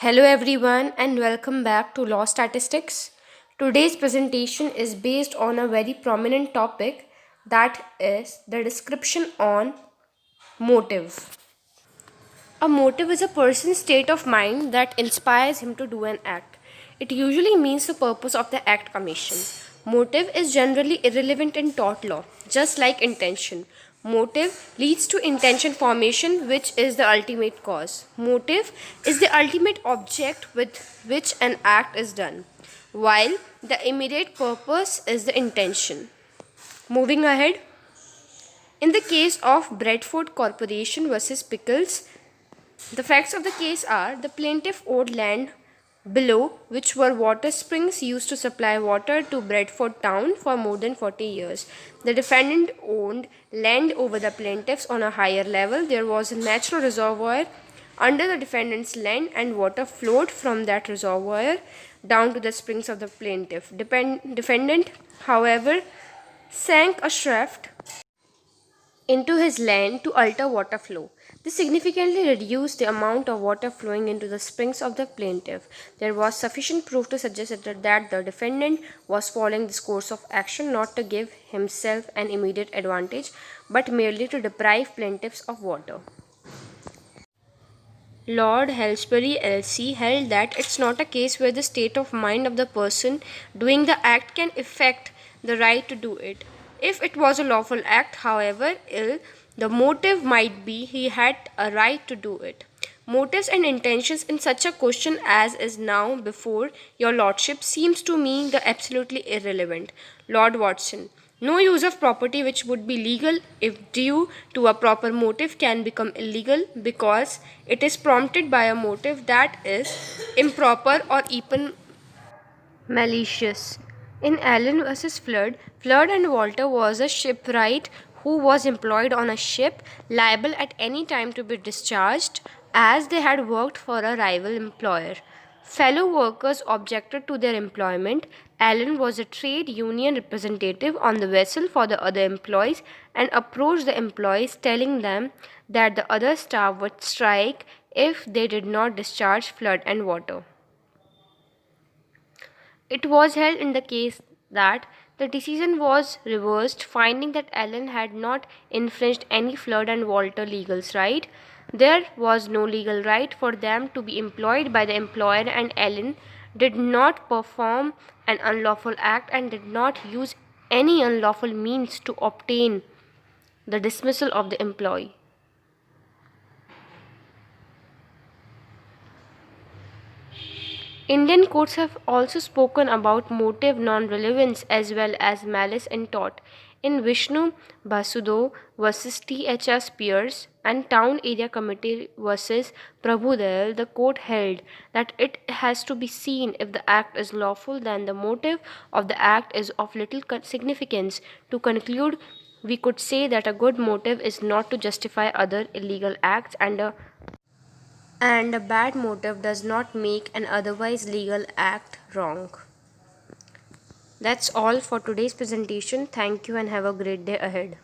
Hello everyone and welcome back to Law Statistics. Today's presentation is based on a very prominent topic, that is the description on motive. A motive is a person's state of mind that inspires him to do an act. It usually means the purpose of the act commission. Motive is generally irrelevant in tort law, just like intention. Motive leads to intention formation, which is the ultimate cause. Motive is the ultimate object with which an act is done, while the immediate purpose is the intention. Moving ahead, in the case of Bradford Corporation versus Pickles, the facts of the case are the plaintiff owed land below, which were water springs used to supply water to Bradford town for more than 40 years. The defendant owned land over the plaintiff's on a higher level. There was a natural reservoir under the defendant's land, and water flowed from that reservoir down to the springs of the plaintiff. Defendant, however, sank a shaft into his land to alter water flow. This significantly reduced the amount of water flowing into the springs of the plaintiff. There was sufficient proof to suggest that the defendant was following this course of action not to give himself an immediate advantage, but merely to deprive plaintiffs of water. Lord Halsbury LC held that it's not a case where the state of mind of the person doing the act can affect the right to do it. If it was a lawful act, however ill the motive might be, he had a right to do it. Motives and intentions in such a question as is now before your lordship seems to me the absolutely irrelevant. Lord Watson: no use of property which would be legal if due to a proper motive can become illegal because it is prompted by a motive that is improper or even malicious. In Allen versus Flood, Flood and Walter was a shipwright who was employed on a ship liable at any time to be discharged as they had worked for a rival employer. Fellow workers objected to their employment. Allen was a trade union representative on the vessel for the other employees and approached the employees telling them that the other staff would strike if they did not discharge Flood and Water. It was held in the case that the decision was reversed, finding that Allen had not infringed any Flood and Walter legal right. There was no legal right for them to be employed by the employer, and Allen did not perform an unlawful act and did not use any unlawful means to obtain the dismissal of the employee. Indian courts have also spoken about motive non-relevance as well as malice in tort. In Vishnu Basudho versus T.H.R. Spears and Town Area Committee versus Prabhudayal, the court held that it has to be seen if the act is lawful, then the motive of the act is of little significance. To conclude, we could say that a good motive is not to justify other illegal acts, and a bad motive does not make an otherwise legal act wrong. That's all for today's presentation. Thank you and have a great day ahead.